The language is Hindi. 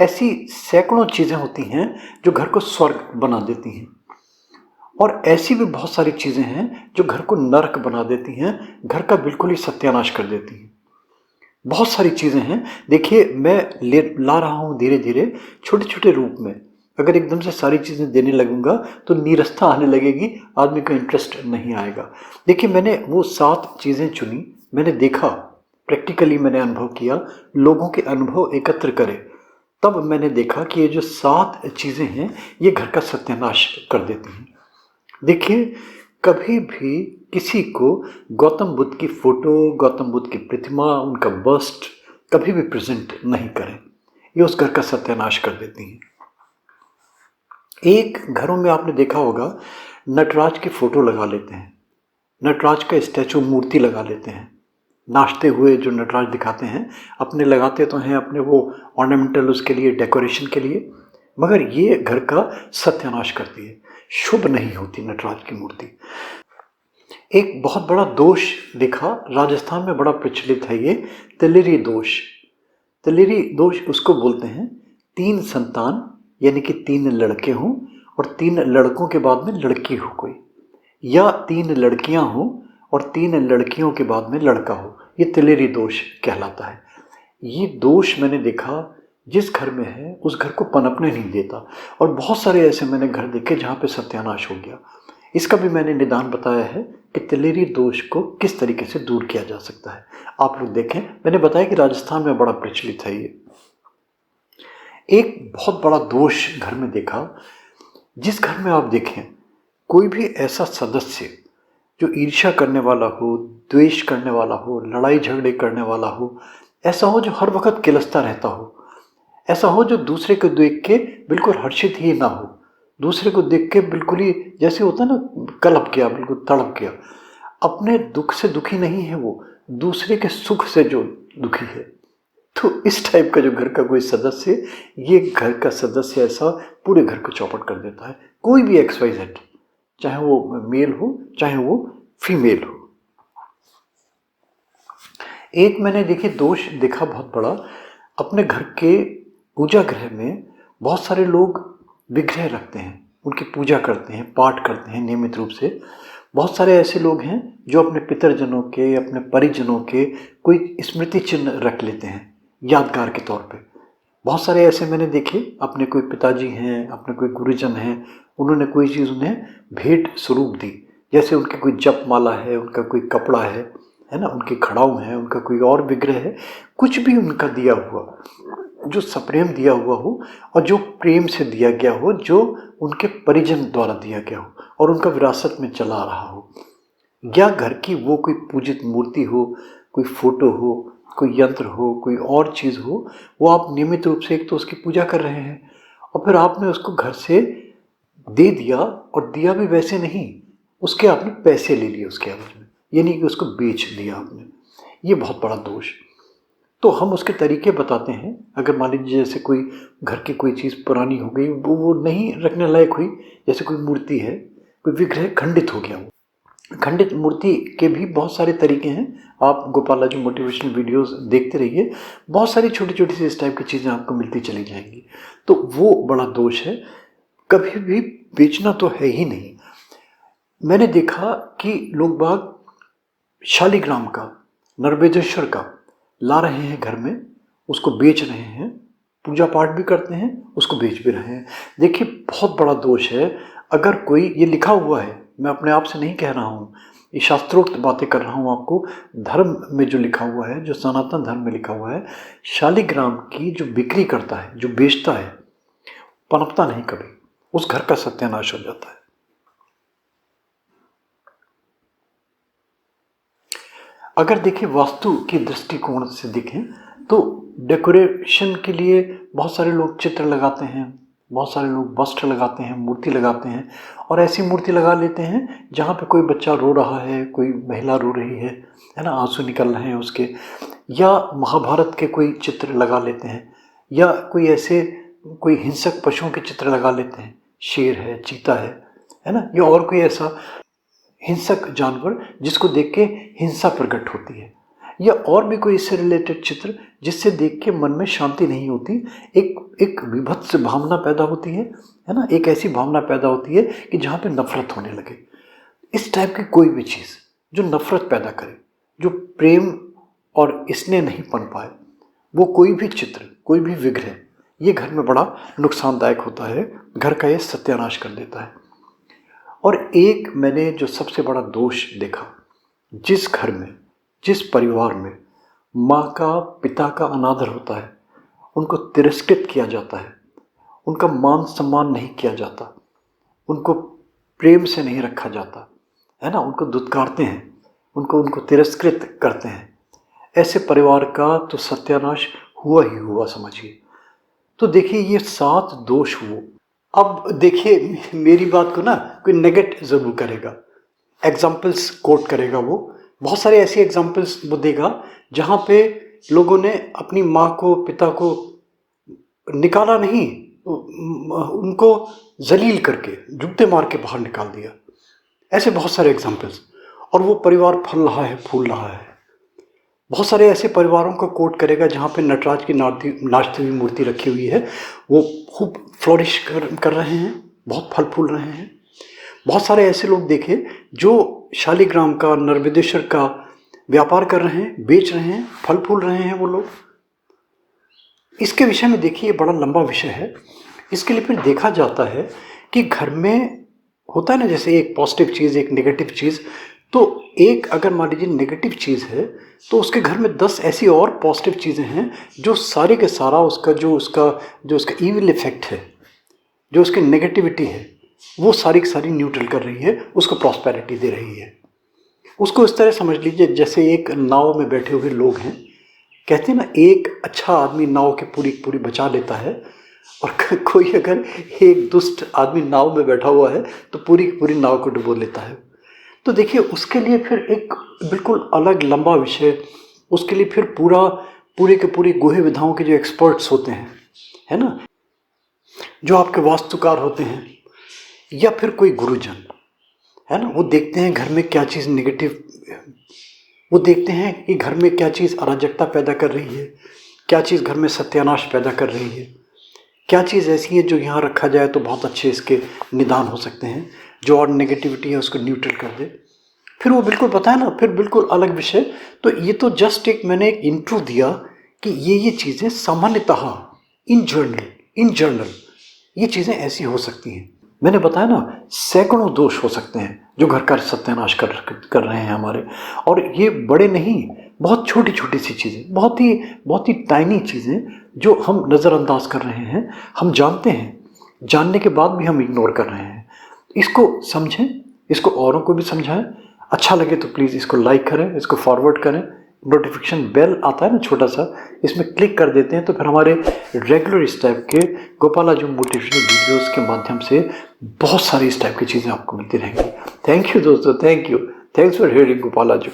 ऐसी सैकड़ों चीज़ें होती हैं जो घर को स्वर्ग बना देती हैं, और ऐसी भी बहुत सारी चीज़ें हैं जो घर को नरक बना देती हैं, घर का बिल्कुल ही सत्यानाश कर देती हैं। बहुत सारी चीज़ें हैं। देखिए, मैं ला रहा हूँ धीरे धीरे छोटे छोटे रूप में। अगर एकदम से सारी चीज़ें देने लगूंगा तो नीरसता आने लगेगी, आदमी को इंटरेस्ट नहीं आएगा। देखिए, मैंने वो 7 चीज़ें चुनी, मैंने देखा, प्रैक्टिकली मैंने अनुभव किया, लोगों के अनुभव एकत्र करे, तब मैंने देखा कि ये जो 7 चीज़ें हैं ये घर का सत्यानाश कर देती हैं। देखिए, कभी भी किसी को गौतम बुद्ध की फोटो, गौतम बुद्ध की प्रतिमा, उनका बस्ट कभी भी प्रेजेंट नहीं करें, ये उस घर का सत्यानाश कर देती हैं। एक घरों में आपने देखा होगा, नटराज की फोटो लगा लेते हैं, नटराज का स्टैचू, मूर्ति लगा लेते हैं, नाचते हुए जो नटराज दिखाते हैं, अपने लगाते तो हैं अपने वो ऑर्नामेंटल उसके लिए, डेकोरेशन के लिए, मगर ये घर का सत्यानाश करती है, शुभ नहीं होती नटराज की मूर्ति। एक बहुत बड़ा दोष देखा, राजस्थान में बड़ा प्रचलित है ये, तिलिरी दोष। तिलिरी दोष उसको बोलते हैं, 3 संतान यानी कि 3 लड़के हों और 3 लड़कों के बाद में लड़की हो कोई, या 3 लड़कियां हों और 3 लड़कियों के बाद में लड़का हो, ये तिलिरी दोष कहलाता है। ये दोष मैंने देखा जिस घर में है उस घर को पनपने नहीं देता, और बहुत सारे ऐसे मैंने घर देखे जहाँ पे सत्यानाश हो गया। इसका भी मैंने निदान बताया है कि तिलिरी दोष को किस तरीके से दूर किया जा सकता है। आप लोग देखें, मैंने बताया कि राजस्थान में बड़ा प्रचलित है ये। एक बहुत बड़ा दोष घर में देखा, जिस घर में आप देखें कोई भी ऐसा सदस्य जो ईर्ष्या करने वाला हो, द्वेष करने वाला हो, लड़ाई झगड़े करने वाला हो, ऐसा हो जो हर वक्त किलसता रहता हो, ऐसा हो जो दूसरे को देख के बिल्कुल हर्षित ही ना हो, दूसरे को देख के बिल्कुल ही जैसे होता है ना, कलप गया, बिल्कुल तड़प गया, अपने दुख से दुखी नहीं है वो, दूसरे के सुख से जो दुखी है। तो इस टाइप का जो घर का कोई सदस्य, ये घर का सदस्य ऐसा पूरे घर को चौपट कर देता है। कोई भी XYZ, चाहे वो मेल हो चाहे वो फीमेल हो। एक मैंने देखिए दोष देखा बहुत बड़ा, अपने घर के पूजा गृह में बहुत सारे लोग विग्रह रखते हैं, उनकी पूजा करते हैं, पाठ करते हैं नियमित रूप से। बहुत सारे ऐसे लोग हैं जो अपने पितरजनों के, अपने परिजनों के कोई स्मृति चिन्ह रख लेते हैं यादगार के तौर पे। बहुत सारे ऐसे मैंने देखे, अपने कोई पिताजी हैं, अपने कोई गुरुजन हैं, उन्होंने कोई चीज़ उन्हें भेंट स्वरूप दी, जैसे उनकी कोई जप माला है, उनका कोई कपड़ा है ना, उनके खड़ाऊ हैं, उनका कोई और विग्रह है, कुछ भी उनका दिया हुआ जो सप्रेम दिया हुआ हो और जो प्रेम से दिया गया हो, जो उनके परिजन द्वारा दिया गया हो और उनका विरासत में चला आ रहा हो, या घर की वो कोई पूजित मूर्ति हो, कोई फोटो हो, कोई यंत्र हो, कोई और चीज़ हो, वो आप नियमित रूप से एक तो उसकी पूजा कर रहे हैं और फिर आपने उसको घर से दे दिया, और दिया भी वैसे नहीं, उसके आपने पैसे ले लिए उसके एवज में, ये नहीं कि उसको बेच दिया आपने। ये बहुत बड़ा दोष। तो हम उसके तरीके बताते हैं। अगर मान लीजिए जैसे कोई घर की कोई चीज़ पुरानी हो गई, वो नहीं रखने लायक हुई, जैसे कोई मूर्ति है, कोई विग्रह खंडित हो गया, वो खंडित मूर्ति के भी बहुत सारे तरीके हैं। आप गोपालाजी मोटिवेशनल वीडियोस देखते रहिए, बहुत सारी छोटी छोटी सी इस टाइप की चीज़ें आपको मिलती चली जाएंगी। तो वो बड़ा दोष है, कभी भी बेचना तो है ही नहीं। मैंने देखा कि लोग बाग शालिग्राम का, नर्मदेश्वर का ला रहे हैं घर में, उसको बेच रहे हैं, पूजा पाठ भी करते हैं, उसको बेच भी रहे हैं। देखिए, बहुत बड़ा दोष है। अगर कोई, ये लिखा हुआ है, मैं अपने आप से नहीं कह रहा हूँ, ये शास्त्रोक्त बातें कर रहा हूँ आपको, धर्म में जो लिखा हुआ है, जो सनातन धर्म में लिखा हुआ है, शालिग्राम की जो बिक्री करता है, जो बेचता है, पनपता नहीं कभी, उस घर का सत्यानाश हो जाता है। अगर देखिए वास्तु की दृष्टिकोण से देखें तो डेकोरेशन के लिए बहुत सारे लोग चित्र लगाते हैं, बहुत सारे लोग बस्ट लगाते हैं, मूर्ति लगाते हैं, और ऐसी मूर्ति लगा लेते हैं जहाँ पे कोई बच्चा रो रहा है, कोई महिला रो रही है ना, आंसू निकल रहे हैं उसके, या महाभारत के कोई चित्र लगा लेते हैं, या कोई ऐसे कोई हिंसक पशुओं के चित्र लगा लेते हैं, शेर है, चीता है ना, या और कोई ऐसा हिंसक जानवर जिसको देख के हिंसा प्रकट होती है। या और भी कोई इससे रिलेटेड चित्र जिससे देख के मन में शांति नहीं होती, एक विभत्स भावना पैदा होती है ना, एक ऐसी भावना पैदा होती है कि जहाँ पे नफरत होने लगे। इस टाइप की कोई भी चीज़ जो नफरत पैदा करे, जो प्रेम और स्नेह नहीं बन पाए, वो कोई भी चित्र, कोई भी विग्रह, ये घर में बड़ा नुकसानदायक होता है, घर का ये सत्यानाश कर देता है। और एक मैंने जो सबसे बड़ा दोष देखा, जिस घर में, जिस परिवार में माँ का, पिता का अनादर होता है, उनको तिरस्कृत किया जाता है, उनका मान सम्मान नहीं किया जाता, उनको प्रेम से नहीं रखा जाता है ना, उनको दुत्कारते हैं, उनको तिरस्कृत करते हैं, ऐसे परिवार का तो सत्यानाश हुआ ही हुआ समझिए। तो देखिए ये 7 दोष हुए। अब देखिए मेरी बात को ना कोई नेगेट ज़रूर करेगा, एग्जाम्पल्स कोट करेगा, वो बहुत सारे ऐसे एग्जाम्पल्स वो देगा जहाँ पे लोगों ने अपनी माँ को, पिता को निकाला नहीं, उनको जलील करके, जूते मार के बाहर निकाल दिया। ऐसे बहुत सारे एग्जाम्पल्स, और वो परिवार फल रहा है, फूल रहा है। बहुत सारे ऐसे परिवारों को कोट करेगा जहाँ पे नटराज की नाचती हुई मूर्ति रखी हुई है, वो खूब फ्लोरिश कर रहे हैं, बहुत फल फूल रहे हैं। बहुत सारे ऐसे लोग देखे जो शालिग्राम का, नर्मदेश्वर का व्यापार कर रहे हैं, बेच रहे हैं, फल फूल रहे हैं वो लोग। इसके विषय में देखिए बड़ा लंबा विषय है। इसके लिए फिर देखा जाता है कि घर में होता है ना, जैसे एक पॉजिटिव चीज़, एक नेगेटिव चीज़। तो एक अगर मान लीजिए नेगेटिव चीज़ है तो उसके घर में 10 ऐसी और पॉजिटिव चीज़ें हैं जो सारे के सारा उसका ईविल इफेक्ट है, जो उसकी नेगेटिविटी है, वो सारी की सारी न्यूट्रल कर रही है, उसको प्रॉस्पेरिटी दे रही है। उसको इस तरह समझ लीजिए जैसे एक नाव में बैठे हुए लोग हैं, कहते हैं ना एक अच्छा आदमी नाव के पूरी बचा लेता है, और कोई अगर एक दुष्ट आदमी नाव में बैठा हुआ है तो पूरी नाव को डुबो लेता है। तो देखिए उसके लिए फिर एक बिल्कुल अलग लंबा विषय, उसके लिए फिर पूरे के पूरे गुहे विधाओं के जो एक्सपर्ट्स होते हैं, है ना, जो आपके वास्तुकार होते हैं, या फिर कोई गुरुजन, है ना, वो देखते हैं घर में क्या चीज़ नेगेटिव, वो देखते हैं कि घर में क्या चीज़ अराजकता पैदा कर रही है, क्या चीज़ घर में सत्यानाश पैदा कर रही है, क्या चीज़ ऐसी है जो यहाँ रखा जाए तो बहुत अच्छे इसके निदान हो सकते हैं, जो और नेगेटिविटी है उसको न्यूट्रल कर दे। फिर वो बिल्कुल पता है ना, फिर बिल्कुल अलग विषय। तो ये तो जस्ट मैंने एक इंट्रो दिया कि ये चीज़ें सामान्यतः इन जनरल ये चीज़ें ऐसी हो सकती हैं। मैंने बताया ना सैकड़ों दोष हो सकते हैं जो घर का सत्यानाश कर रहे हैं हमारे, और ये बड़े नहीं, बहुत छोटी छोटी सी चीज़ें, बहुत ही टाइनी चीज़ें जो हम नज़रअंदाज कर रहे हैं, हम जानते हैं, जानने के बाद भी हम इग्नोर कर रहे हैं। इसको समझें, इसको औरों को भी समझाएं। अच्छा लगे तो प्लीज़ इसको लाइक करें, इसको फॉरवर्ड करें। नोटिफिकेशन बेल आता है ना छोटा सा, इसमें क्लिक कर देते हैं तो फिर हमारे रेगुलर इस टाइप के गोपालाजू मोटिवेशनल वीडियोस के माध्यम से बहुत सारी इस टाइप की चीज़ें आपको मिलती रहेंगी। थैंक यू दोस्तों, थैंक्स फॉर हियरिंग गोपालाजू।